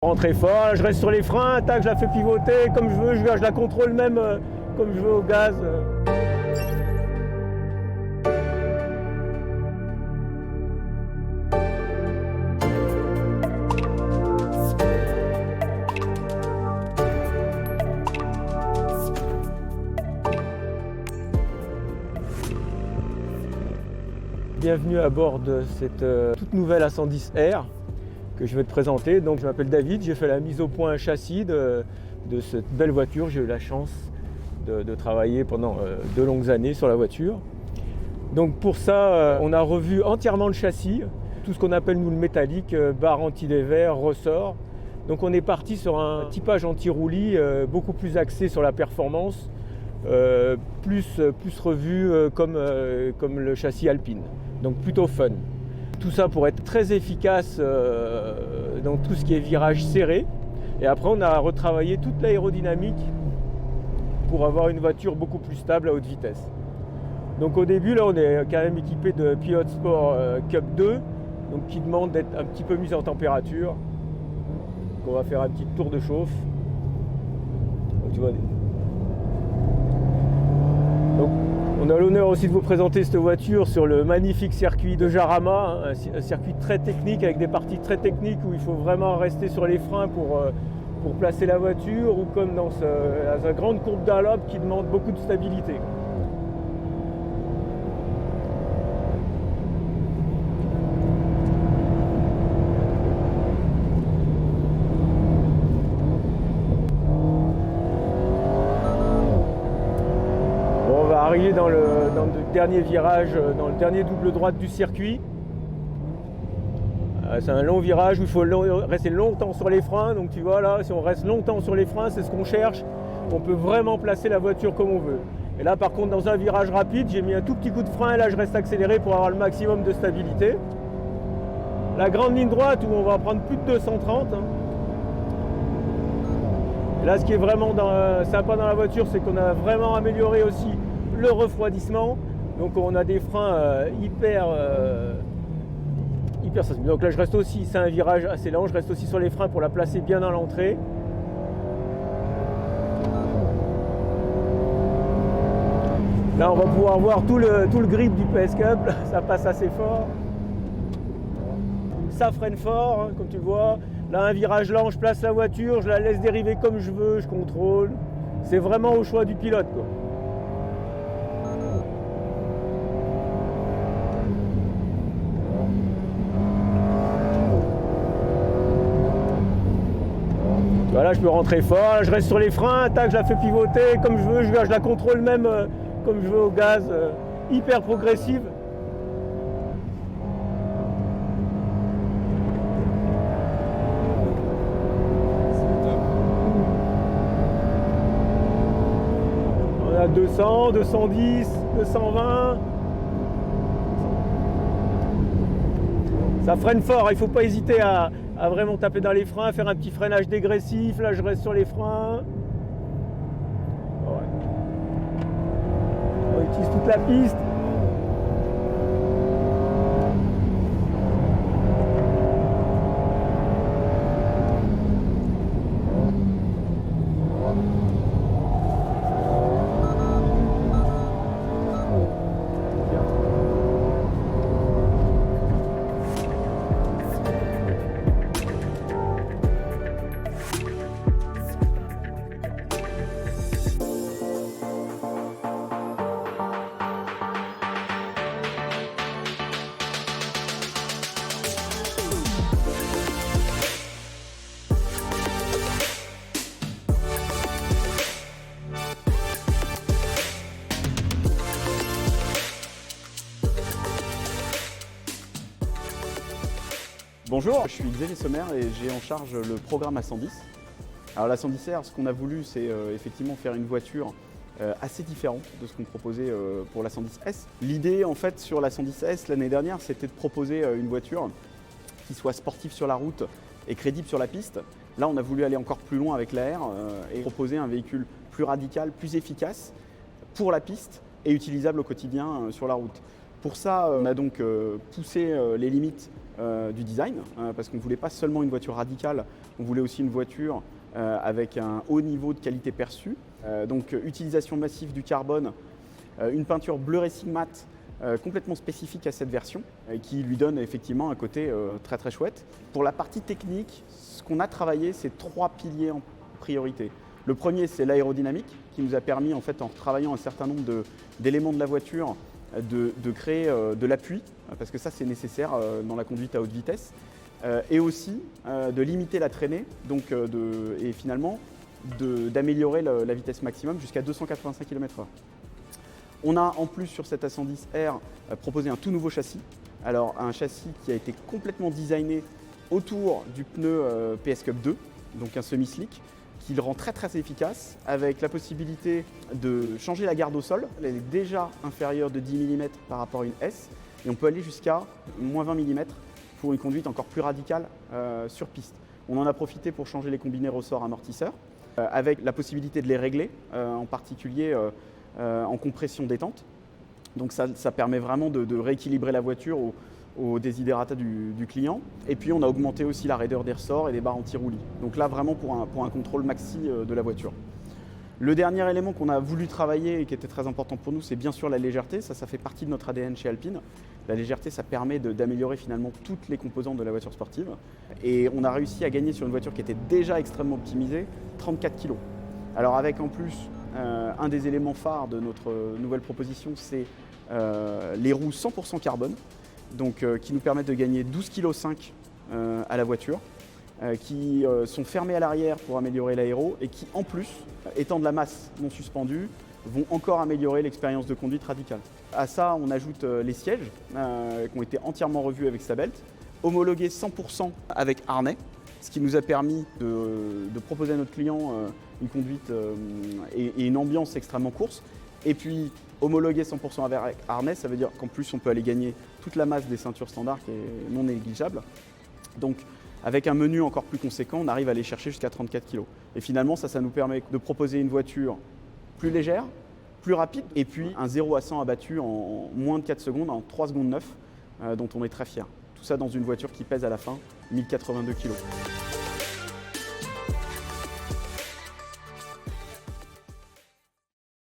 Rentrer fort, je reste sur les freins, tac, je la fais pivoter comme je veux, je la contrôle même comme je veux au gaz. Bienvenue à bord de cette toute nouvelle A110R que je vais te présenter. Donc, je m'appelle David, j'ai fait la mise au point châssis de cette belle voiture. J'ai eu la chance de travailler pendant de longues années sur la voiture. Donc pour ça, on a revu entièrement le châssis, tout ce qu'on appelle nous le métallique, barre anti-dévers, ressort. Donc on est parti sur un typage anti-roulis beaucoup plus axé sur la performance, plus revu comme le châssis Alpine, donc plutôt fun. Tout ça pour être très efficace dans tout ce qui est virage serré. Et après on a retravaillé toute l'aérodynamique pour avoir une voiture beaucoup plus stable à haute vitesse. Donc au début là on est quand même équipé de Pilot Sport Cup 2, donc qui demande d'être un petit peu mis en température. Donc on va faire un petit tour de chauffe. Donc, tu vois, donc, on a l'honneur aussi de vous présenter cette voiture sur le magnifique circuit de Jarama, un circuit très technique avec des parties très techniques où il faut vraiment rester sur les freins pour placer la voiture, ou comme dans sa grande courbe d'Alop qui demande beaucoup de stabilité. Bon, on va arriver dans le dernier virage, dans le dernier double droite du circuit. C'est un long virage où il faut rester longtemps sur les freins. Donc tu vois là, si on reste longtemps sur les freins, c'est ce qu'on cherche. On peut vraiment placer la voiture comme on veut. Et là par contre, dans un virage rapide, j'ai mis un tout petit coup de frein et là je reste accéléré pour avoir le maximum de stabilité. La grande ligne droite où on va prendre plus de 230. Et là ce qui est vraiment sympa dans la voiture, c'est qu'on a vraiment amélioré aussi le refroidissement. Donc on a des freins hyper sensible. Donc là je reste aussi, c'est un virage assez lent, je reste aussi sur les freins pour la placer bien dans l'entrée. Là on va pouvoir voir tout le grip du PS Cup, ça passe assez fort. Ça freine fort, hein, comme tu vois. Là un virage lent, je place la voiture, je la laisse dériver comme je veux, je contrôle. C'est vraiment au choix du pilote, quoi. Voilà, je peux rentrer fort, je reste sur les freins, tac, je la fais pivoter comme je veux, je la contrôle même comme je veux au gaz, hyper progressive. On a 200, 210, 220. Ça freine fort, il ne faut pas hésiter à vraiment taper dans les freins, faire un petit freinage dégressif. Là je reste sur les freins. Ouais. On utilise toute la piste. Bonjour, je suis Xavier Sommer et j'ai en charge le programme A110. Alors la 110R, ce qu'on a voulu, c'est effectivement faire une voiture assez différente de ce qu'on proposait pour la 110S. L'idée en fait sur la 110S l'année dernière, c'était de proposer une voiture qui soit sportive sur la route et crédible sur la piste. Là, on a voulu aller encore plus loin avec la R et proposer un véhicule plus radical, plus efficace pour la piste et utilisable au quotidien sur la route. Pour ça, on a donc poussé les limites du design, parce qu'on ne voulait pas seulement une voiture radicale, on voulait aussi une voiture avec un haut niveau de qualité perçue. Donc utilisation massive du carbone, une peinture bleu racing mat complètement spécifique à cette version, qui lui donne effectivement un côté très très chouette. Pour la partie technique, ce qu'on a travaillé, c'est 3 piliers en priorité. Le premier, c'est l'aérodynamique, qui nous a permis, en fait, en travaillant un certain nombre d'éléments de la voiture, de créer de l'appui, parce que ça c'est nécessaire dans la conduite à haute vitesse, et aussi de limiter la traînée, donc, et finalement d'améliorer la vitesse maximum jusqu'à 285 km/h. On a en plus sur cette A110R proposé un tout nouveau châssis, alors un châssis qui a été complètement designé autour du pneu PS Cup 2, donc un semi-slick, qui le rend très très efficace, avec la possibilité de changer la garde au sol. Elle est déjà inférieure de 10 mm par rapport à une S, et on peut aller jusqu'à moins 20 mm pour une conduite encore plus radicale sur piste. On en a profité pour changer les combinés ressorts amortisseurs, avec la possibilité de les régler, en particulier en compression détente. Donc ça permet vraiment de rééquilibrer la voiture au desiderata du client. Et puis on a augmenté aussi la raideur des ressorts et des barres anti-roulis. Donc là vraiment pour un contrôle maxi de la voiture. Le dernier élément qu'on a voulu travailler et qui était très important pour nous, c'est bien sûr la légèreté. Ça fait partie de notre ADN chez Alpine. La légèreté, ça permet d'améliorer finalement toutes les composantes de la voiture sportive. Et on a réussi à gagner sur une voiture qui était déjà extrêmement optimisée, 34 kg. Alors avec en plus un des éléments phares de notre nouvelle proposition, c'est les roues 100% carbone, donc qui nous permettent de gagner 12,5 kg à la voiture, qui sont fermées à l'arrière pour améliorer l'aéro et qui en plus, étant de la masse non suspendue, vont encore améliorer l'expérience de conduite radicale. À ça, on ajoute les sièges qui ont été entièrement revus avec Sabelt, homologués 100% avec harnais, ce qui nous a permis de proposer à notre client une conduite et une ambiance extrêmement course. Et puis, homologué 100% avec harnais, ça veut dire qu'en plus, on peut aller gagner toute la masse des ceintures standards qui est non négligeable. Donc, avec un menu encore plus conséquent, on arrive à aller chercher jusqu'à 34 kg. Et finalement, ça nous permet de proposer une voiture plus légère, plus rapide, et puis un 0 à 100 abattu en moins de 4 secondes, en 3 secondes 9, dont on est très fier. Tout ça dans une voiture qui pèse à la fin 1082 kg.